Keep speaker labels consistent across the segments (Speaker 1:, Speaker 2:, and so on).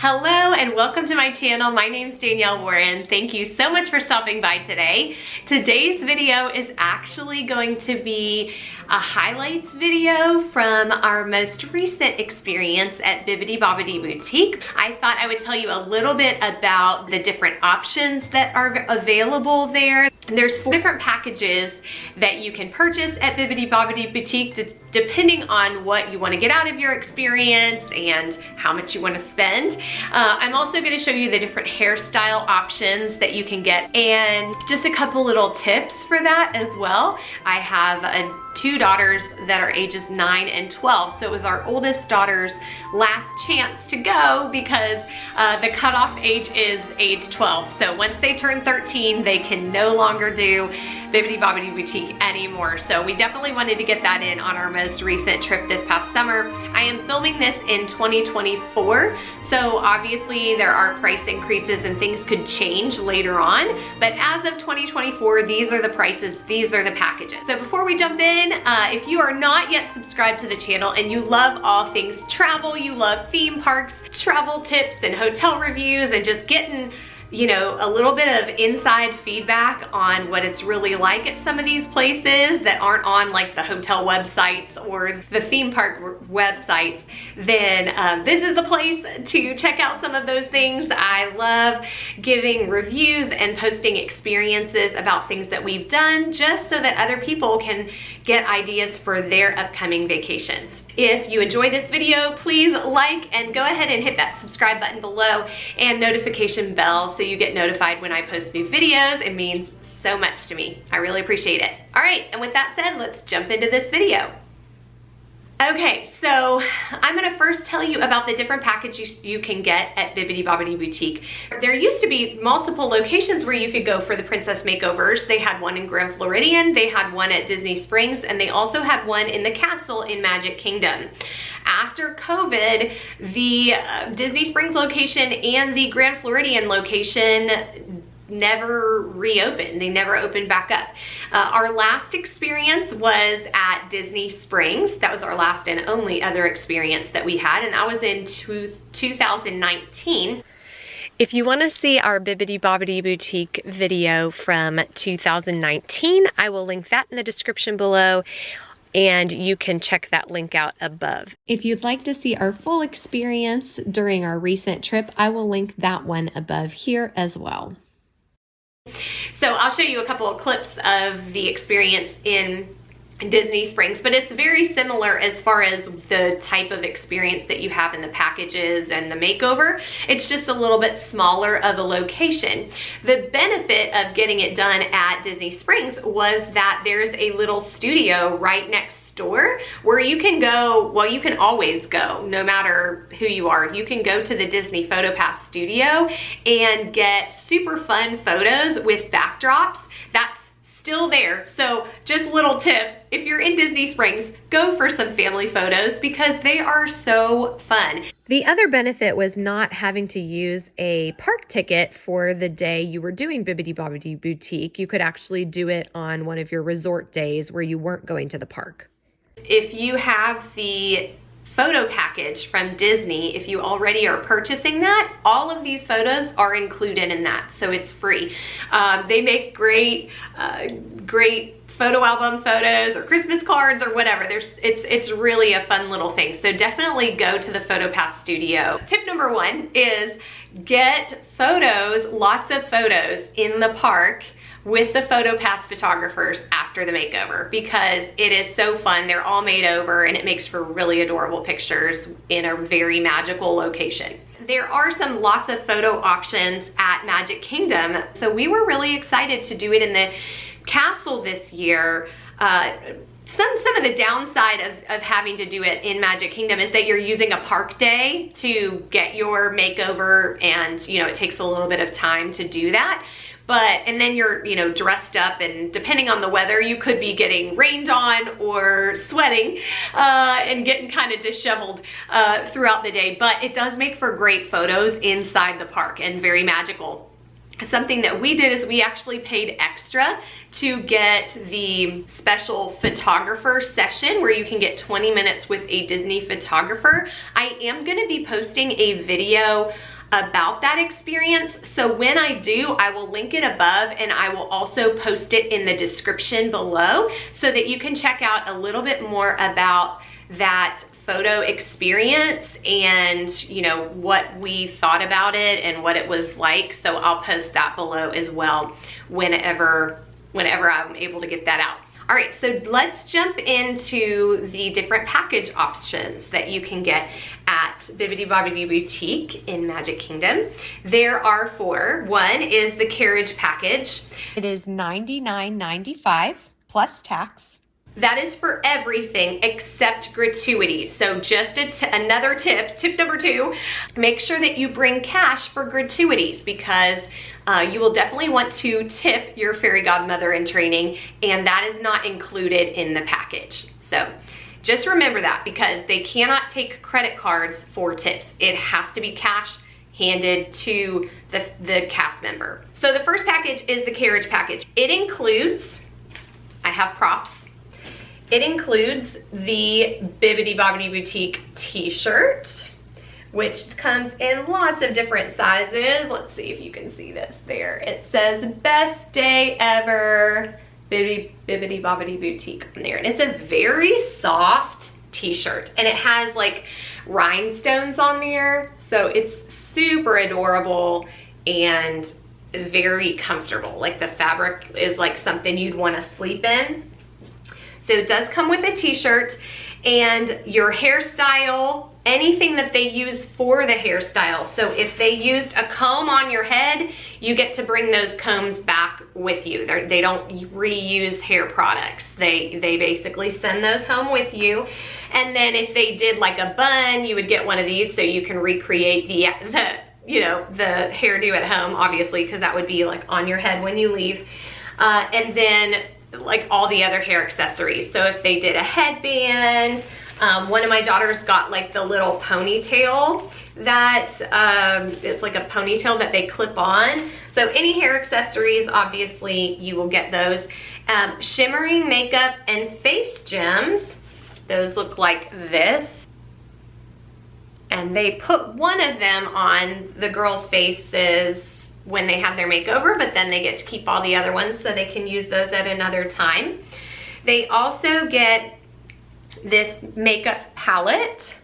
Speaker 1: Hello and welcome to my channel. My name's Danielle Warren. Thank you so much for stopping by today. Today's video is actually going to be a highlights video from our most recent experience at BIBBIDI BOBBIDI Boutique. I thought I would tell you a little bit about the different options that are available there. There's 4 different packages that you can purchase at BIBBIDI BOBBIDI Boutique depending on what you want to get out of your experience and how much you want to spend. I'm also going to show you the different hairstyle options that you can get and just a couple little tips for that as well. I have 2 daughters that are ages 9 and 12, so it was our oldest daughter's last chance to go because the cutoff age is age 12. So once they turn 13, they can no longer do BIBBIDI BOBBIDI Boutique anymore. So we definitely wanted to get that in on our most recent trip this past summer. I am filming this in 2024, so obviously there are price increases and things could change later on, but as of 2024, these are the prices, these are the packages. So before we jump in, if you are not yet subscribed to the channel and you love all things travel, you love theme parks, travel tips and hotel reviews and just getting, you know, a little bit of inside feedback on what it's really like at some of these places that aren't on like the hotel websites or the theme park websites, then this is the place to check out some of those things. I love giving reviews and posting experiences about things that we've done just so that other people can get ideas for their upcoming vacations. If you enjoy this video, please like and go ahead and hit that subscribe button below and notification bell so you get notified when I post new videos. It means so much to me. I really appreciate it. All right, and with that said, let's jump into this video. Okay, so I'm gonna first tell you about the different packages you can get at BIBBIDI BOBBIDI Boutique. There used to be multiple locations where you could go for the princess makeovers. They had one in Grand Floridian, they had one at Disney Springs, and they also had one in the castle in Magic Kingdom. After COVID, the Disney Springs location and the Grand Floridian location never reopened. They never opened back up. Our last experience was at Disney Springs. That was our last and only other experience that we had, and that was in 2019. If you want to see our BIBBIDI BOBBIDI Boutique video from 2019, I will link that in the description below, and you can check that link out above. If you'd like to see our full experience during our recent trip, I will link that one above here as well. So I'll show you a couple of clips of the experience in Disney Springs, but it's very similar as far as the type of experience that you have in the packages and the makeover. It's just a little bit smaller of a location. The benefit of getting it done at Disney Springs was that there's a little studio right next door where you can go, well, you can always go, no matter who you are. You can go to the Disney PhotoPass studio and get super fun photos with backdrops. That's still there. So just a little tip, if you're in Disney Springs, go for some family photos because they are so fun. The other benefit was not having to use a park ticket for the day you were doing BIBBIDI BOBBIDI Boutique. You could actually do it on one of your resort days where you weren't going to the park. If you have the photo package from Disney, if you already are purchasing that, all of these photos are included in that, so it's free. They make great photo album photos or Christmas cards or whatever. It's really a fun little thing. So definitely go to the PhotoPass studio. Tip number 1 is get photos, lots of photos in the park with the PhotoPass photographers after the makeover because it is so fun. They're all made over and it makes for really adorable pictures in a very magical location. There are lots of photo options at Magic Kingdom, so we were really excited to do it in the castle this year. Some of the downside of having to do it in Magic Kingdom is that you're using a park day to get your makeover, and you know it takes a little bit of time to do that. And then you're, you know, dressed up, and depending on the weather, you could be getting rained on or sweating and getting kind of disheveled throughout the day. But it does make for great photos inside the park and very magical. Something that we did is we actually paid extra to get the special photographer session where you can get 20 minutes with a Disney photographer. I am going to be posting a video about that experience. So when I do, I will link it above, and I will also post it in the description below so that you can check out a little bit more about that photo experience and, you know, what we thought about it and what it was like. So I'll post that below as well whenever I'm able to get that out. All right, so let's jump into the different package options that you can get at Bibbidi Bobbidi Boutique in Magic Kingdom. There are 4. One is the Carriage package.
Speaker 2: It is $99.95 plus tax.
Speaker 1: That is for everything except gratuities. So just another tip number 2, make sure that you bring cash for gratuities, because you will definitely want to tip your fairy godmother in training, and that is not included in the package. So just remember that, because they cannot take credit cards for tips. It has to be cash handed to the cast member. So the first package is the Carriage package. It includes, I have props. It includes the Bibbidi Bobbidi Boutique t-shirt, which comes in lots of different sizes. Let's see if you can see this there. It says best day ever, Bibbidi Bobbidi Boutique on there. And it's a very soft t-shirt, and it has like rhinestones on there. So it's super adorable and very comfortable. Like the fabric is like something you'd want to sleep in. So it does come with a t-shirt, and your hairstyle, anything that they use for the hairstyle. So if they used a comb on your head, you get to bring those combs back with you. They don't reuse hair products. They basically send those home with you. And then if they did like a bun, you would get one of these so you can recreate the hairdo at home, obviously, because that would be like on your head when you leave. And then like all the other hair accessories. So if they did a headband, one of my daughters got like the little ponytail that it's like a ponytail that they clip on. So any hair accessories, obviously you will get those. Shimmering makeup and face gems, those look like this. And they put one of them on the girls' faces when they have their makeover, but then they get to keep all the other ones so they can use those at another time. They also get this makeup palette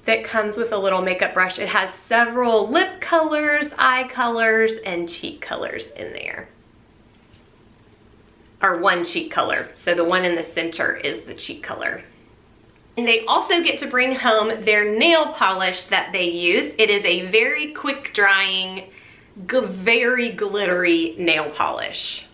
Speaker 1: that comes with a little makeup brush. It has several lip colors, eye colors, and cheek colors in there. Or one cheek color. So the one in the center is the cheek color. And they also get to bring home their nail polish that they use. It is a very quick drying, very glittery nail polish.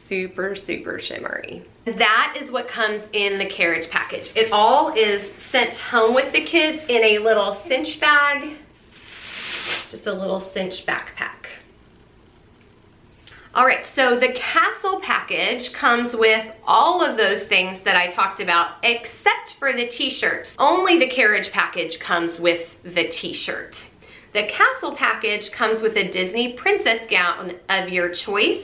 Speaker 1: Super, super shimmery. That is what comes in the Carriage package. It all is sent home with the kids in a little cinch bag, just a little cinch backpack. All right, so the Castle package comes with all of those things that I talked about, except for the t-shirts. Only the Carriage package comes with the t-shirt. The Castle package comes with a Disney princess gown of your choice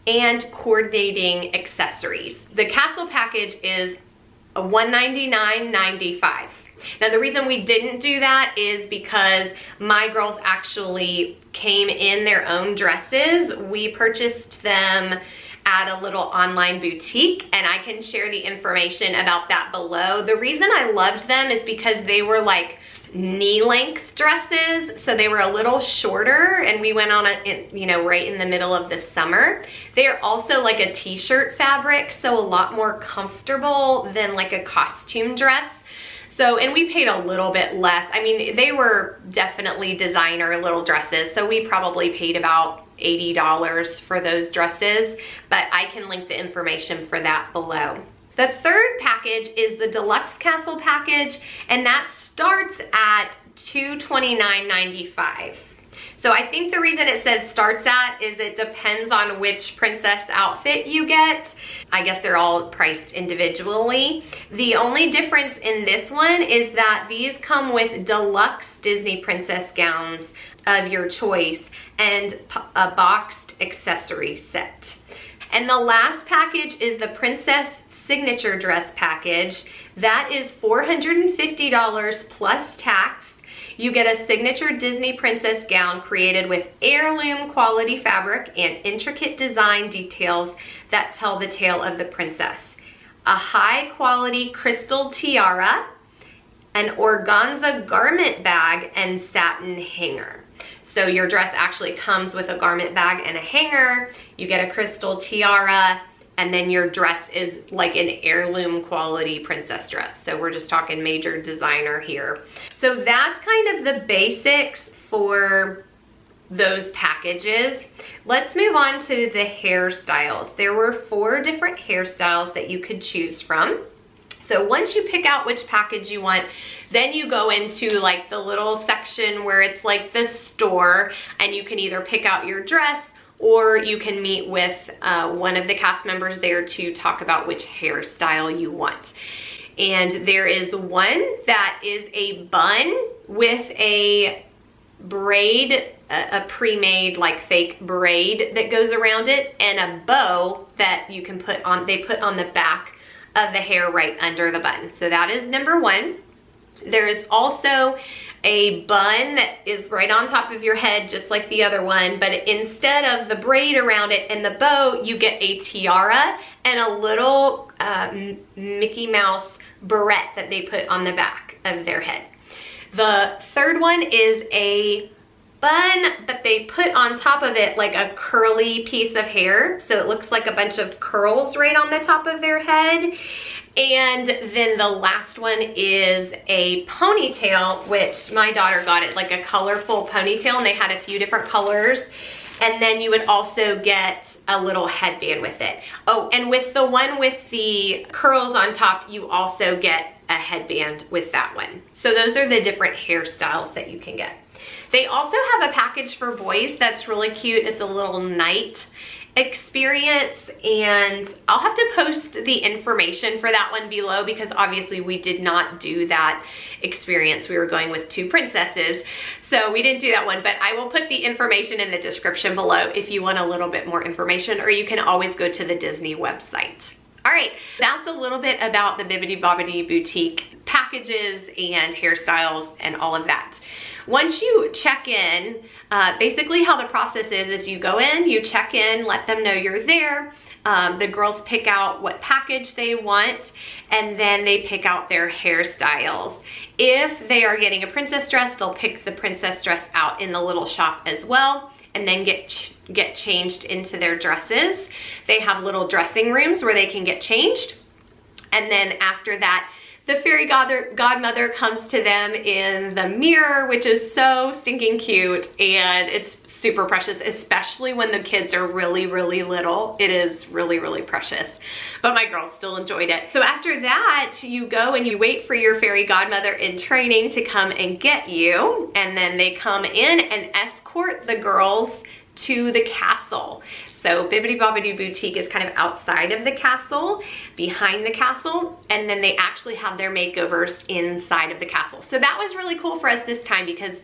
Speaker 1: and coordinating accessories. The Castle package is $199.95. Now the reason we didn't do that is because my girls actually came in their own dresses. We purchased them at a little online boutique, and I can share the information about that below. The reason I loved them is because they were like knee-length dresses, so they were a little shorter, and we went on a, right in the middle of the summer. They are also like a t-shirt fabric, so a lot more comfortable than like a costume dress. So, and we paid a little bit less. I mean, they were definitely designer little dresses, so we probably paid about $80 for those dresses, but I can link the information for that below. The third package is the Deluxe Castle package, and that starts at $229.95. So I think the reason it says starts at is it depends on which princess outfit you get. I guess they're all priced individually. The only difference in this one is that these come with deluxe Disney princess gowns of your choice and a boxed accessory set. And the last package is the Princess signature dress package. That is $450 plus tax. You get a signature Disney princess gown created with heirloom quality fabric and intricate design details that tell the tale of the princess. A high quality crystal tiara, an organza garment bag, and satin hanger. So your dress actually comes with a garment bag and a hanger. You get a crystal tiara, and then your dress is like an heirloom quality princess dress. So we're just talking major designer here. So that's kind of the basics for those packages. Let's move on to the hairstyles. There were 4 different hairstyles that you could choose from. So once you pick out which package you want, then you go into like the little section where it's like the store, and you can either pick out your dress or you can meet with one of the cast members there to talk about which hairstyle you want. And there is one that is a bun with a braid, a pre-made like fake braid that goes around it, and a bow that you can put on, they put on the back of the hair right under the bun. So that is number 1. There is also a bun that is right on top of your head, just like the other one, but instead of the braid around it and the bow, you get a tiara and a little Mickey Mouse barrette that they put on the back of their head. The third one is a bun, but they put on top of it like a curly piece of hair, so it looks like a bunch of curls right on the top of their head. And then the last one is a ponytail, which my daughter got it, like a colorful ponytail, and they had a few different colors. And then you would also get a little headband with it. Oh, and with the one with the curls on top, you also get a headband with that one. So those are the different hairstyles that you can get. They also have a package for boys that's really cute. It's a little night experience, and I'll have to post the information for that one below because obviously we did not do that experience. We were going with 2 princesses, so we didn't do that one, but I will put the information in the description below if you want a little bit more information, or you can always go to the Disney website. All right, that's a little bit about the Bibbidi Bobbidi Boutique packages and hairstyles and all of that. Once you check in, basically how the process is you go in, you check in, let them know you're there. The girls pick out what package they want, and then they pick out their hairstyles. If they are getting a princess dress, they'll pick the princess dress out in the little shop as well, and then get changed into their dresses. They have little dressing rooms where they can get changed. And then after that, the fairy godmother comes to them in the mirror, which is so stinking cute, and it's super precious, especially when the kids are really, really little. It is really, really precious, but my girls still enjoyed it. So after that, you go and you wait for your fairy godmother in training to come and get you, and then they come in and escort the girls to the castle. So Bibbidi Bobbidi Boutique is kind of outside of the castle, behind the castle, and then they actually have their makeovers inside of the castle. So that was really cool for us this time because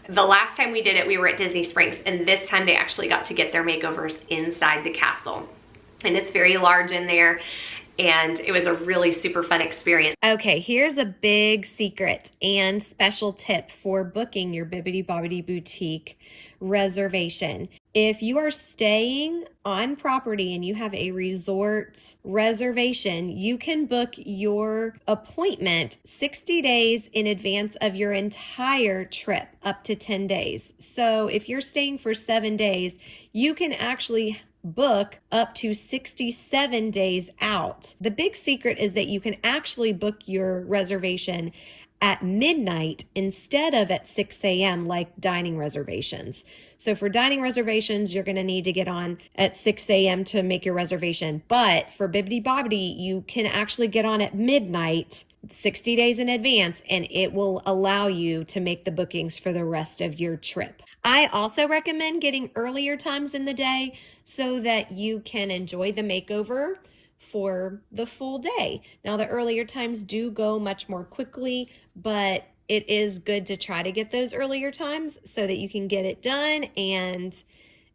Speaker 1: the last time we did it, we were at Disney Springs, and this time they actually got to get their makeovers inside the castle. And it's very large in there, and it was a really super fun experience.
Speaker 2: Okay, here's a big secret and special tip for booking your Bibbidi Bobbidi Boutique reservation. If you are staying on property and you have a resort reservation, you can book your appointment 60 days in advance of your entire trip, up to 10 days. So if you're staying for 7 days, you can actually book up to 67 days out. The big secret is that you can actually book your reservation at midnight instead of at 6 a.m. like dining reservations. So for dining reservations, you're going to need to get on at 6 a.m. to make your reservation. But for Bibbidi Bobbidi, you can actually get on at midnight 60 days in advance, and it will allow you to make the bookings for the rest of your trip. I also recommend getting earlier times in the day so that you can enjoy the makeover for the full day. Now, the earlier times do go much more quickly, but it is good to try to get those earlier times so that you can get it done and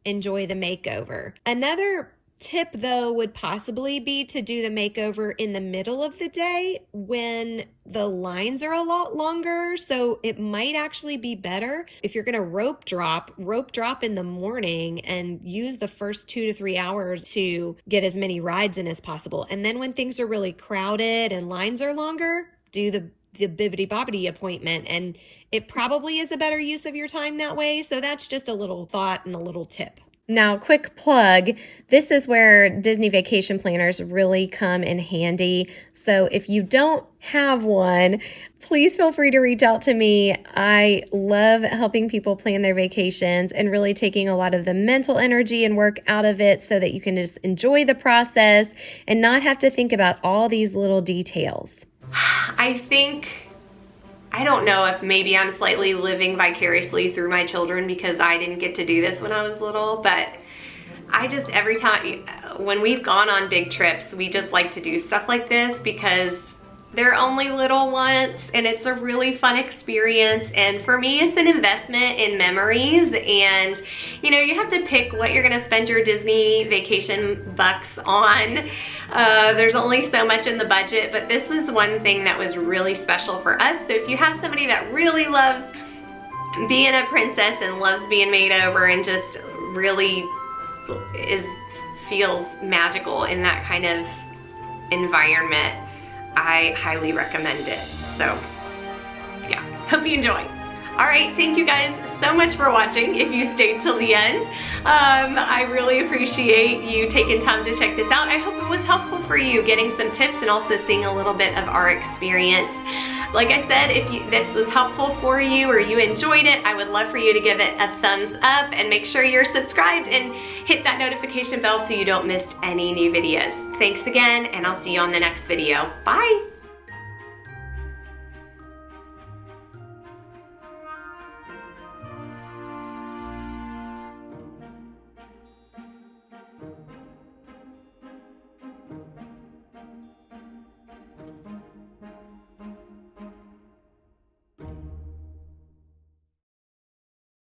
Speaker 2: enjoy the makeover. Another tip though would possibly be to do the makeover in the middle of the day when the lines are a lot longer. So it might actually be better if you're going to rope drop in the morning and use the first 2 to 3 hours to get as many rides in as possible. And then when things are really crowded and lines are longer, do the Bibbidi Bobbidi appointment, and it probably is a better use of your time that way. So that's just a little thought and a little tip. Now, quick plug, this is where Disney vacation planners really come in handy. So if you don't have one, please feel free to reach out to me. I love helping people plan their vacations and really taking a lot of the mental energy and work out of it so that you can just enjoy the process and not have to think about all these little details.
Speaker 1: I don't know if maybe I'm slightly living vicariously through my children because I didn't get to do this when I was little, but every time when we've gone on big trips, we just like to do stuff like this because they're only little once and it's a really fun experience. And for me, it's an investment in memories, and you know, you have to pick what you're gonna spend your Disney vacation bucks on. There's only so much in the budget, but this was one thing that was really special for us. So if you have somebody that really loves being a princess and loves being made over and just really feels magical in that kind of environment, I highly recommend it. So yeah, hope you enjoy. All right, thank you guys so much for watching. If you stayed till the end, I really appreciate you taking time to check this out. I hope it was helpful for you, getting some tips and also seeing a little bit of our experience. Like I said, if this was helpful for you or you enjoyed it, I would love for you to give it a thumbs up and make sure you're subscribed and hit that notification bell so you don't miss any new videos. Thanks again, and I'll see you on the next video. Bye.